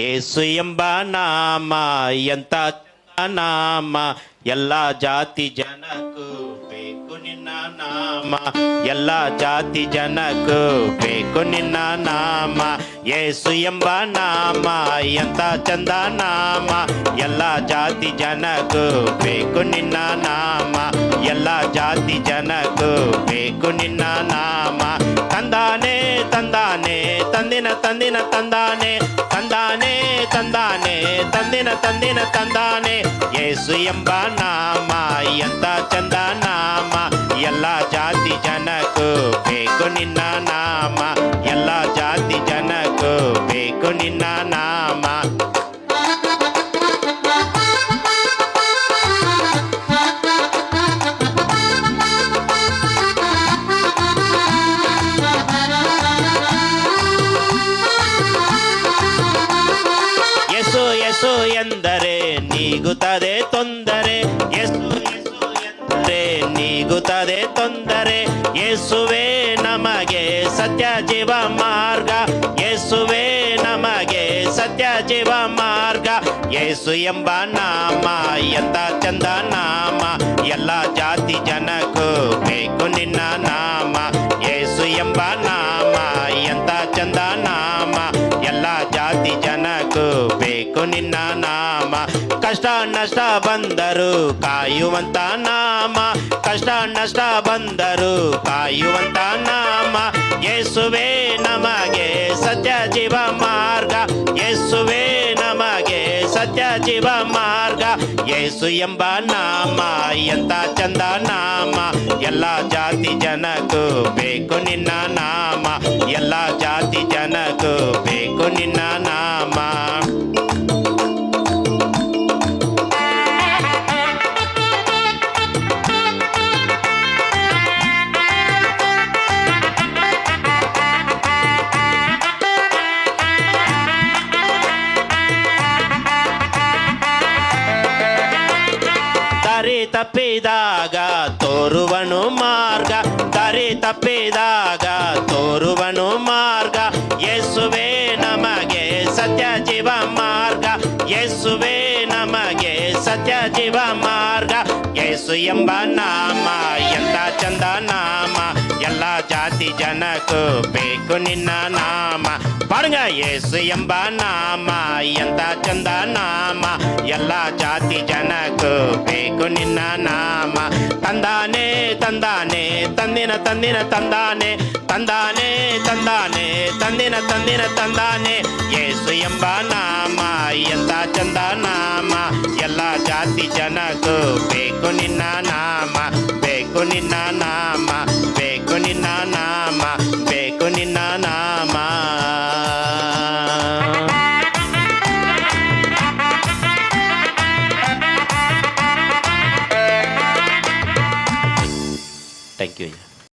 ಯೇಸು ಎಂಬ ನಾಮ ಎಂತ ನಾಮ, ಎಲ್ಲ ಜಾತಿ ಜನಕ್ಕೂ ಬೇಕು ನಿನ್ನ ನಾಮ, ಎಲ್ಲ ಜಾತಿ ಜನಕ್ಕೂ ಬೇಕು ನಿನ್ನ ನಾಮ. ಯೇಸು ಎಂಬ ನಾಮ ಎಂತ ಚಂದ ನಾಮ, ಎಲ್ಲ ಜಾತಿ ಜನಕ್ಕೂ ಬೇಕು ನಿನ್ನ ನಾಮ, ಎಲ್ಲ ಜಾತಿ ಜನಕ್ಕೂ ಬೇಕು ನಿನ್ನ ನಾಮ. ತಂದಾನೆ ತಂದಾನೆ ತಂದಿನ ತಂದಿನ ತಂದಾನೆ, ತಂದಾನೆ ತಂದಾನೆ ತಂದಿನ ತಂದಿನ ತಂದಾನೆ. ಯೇಸು ಎಂಬ ನಾಮ ಎಂತ ಚಂದ ನಾಮ, ಎಲ್ಲ ಜಾತಿ ಜನಕ್ಕೂ ಬೇಕು ನಿನ್ನ ನಾಮ, ಎಲ್ಲ ಜಾತಿ ಜನಕ್ಕೂ ಬೇಕು ನಿನ್ನ ನಾಮ. ಯೇಸು ಯೇಸು ಎಂದರೆ ನೀಗುತ್ತದೆ ತೊಂದರೆ, ಯೇಸು ಯೇಸು ಎಂದರೆ ನೀಗುತ್ತದೆ ತೊಂದರೆ. ಯೇಸುವೇ ನಮಗೆ ಸತ್ಯ ಜೀವ ಮಾರ್ಗ, ಯೇಸುವೇ ನಮಗೆ ಸತ್ಯ ಜೀವ ಮಾರ್ಗ. ಯೇಸು ಎಂಬ ನಾಮ ಎಂತ ಚಂದ ನಾಮ, ಎಲ್ಲ ಜಾತಿ ಜನಕ್ಕೂ ಬೇಕು ನಿನ್ನ ನಾಮ. ಯೇಸು ಎಂಬ ನಾಮ ಎಂತ ಚಂದ ನಾಮ, ಎಲ್ಲ ಜಾತಿ ಜನಕ್ಕೂ ಬೇಕು ನಿನ್ನ ನಾಮ. ಕಷ್ಟ ನಷ್ಟ ಬಂದರು ಕಾಯುವಂತ ನಾಮ, ಕಷ್ಟ ನಷ್ಟ ಬಂದರು ಕಾಯುವಂತ ನಾಮ. ಯೇಸುವೇ ನಮಗೆ ಸತ್ಯ ಜೀವ ಮಾರ್ಗ, ಯೇಸುವೇ ನಮಗೆ ಸತ್ಯ ಜೀವ ಮಾರ್ಗ. ಯೇಸು ಎಂಬ ನಾಮ ಎಂತ ಚಂದ ನಾಮ, ಎಲ್ಲ ಜಾತಿ ಜನಕ್ಕೂ ಬೇಕು ನಿನ್ನ ನಾಮ, ಎಲ್ಲ ಜಾತಿ ಜನಕ್ಕೂ ಬೇಕು ನಿನ್ನ ನಾಮ. ದಾರಿ ತಪ್ಪಿದಾಗ ತೋರುವನು ಮಾರ್ಗ, ದಾರಿ ತಪ್ಪಿದಾಗ ತೋರುವನು ಮಾರ್ಗ. ಯೇಸುವೇ ನಮಗೆ ಸತ್ಯ ಜೀವ ಮಾರ್ಗ, ಯೇಸುವೇ ನಮಗೆ ಸತ್ಯ ಜೀವ ಮಾರ್ಗ. ಯೇಸು ಎಂಬ ನಾಮ ಎಂತ ಚಂದ ನಾಮ, ಎಲ್ಲ ಜಾತಿ ಜನಕ್ಕೂ ಬೇಕು ನಿನ್ನ ನಾಮ. ಪಾಡ್ಗ ಯೇಸು ಎಂಬ ನಾಮ ಎಂತ ಚಂದ ನಾಮ, ಎಲ್ಲ ಜಾತಿ ಜನಕ್ಕೂ ಬೇಕು ನಿನ್ನ ನಾಮ. ತಂದಾನೆ ತಂದಾನೆ ತಂದಿನ ತಂದಿನ ತಂದಾನೆ, ತಂದಾನೆ ತಂದಾನೆ ತಂದಿನ ತಂದಿನ ತಂದಾನೆ. ಯೇಸು ಎಂಬ ನಾಮ ಎಂತ ಚಂದ ನಾಮ, ಎಲ್ಲ ಜಾತಿ ಜನಕ್ಕೂ ಬೇಕು ನಿನ್ನ ನಾಮ, ಬೇಕು ನಿನ್ನ ನಾಮ, ಬೇಕು ನಿನ್ನ ನಾಮ, ಬೇಕು ನಿನ್ನ ನಾಮ. Thank you.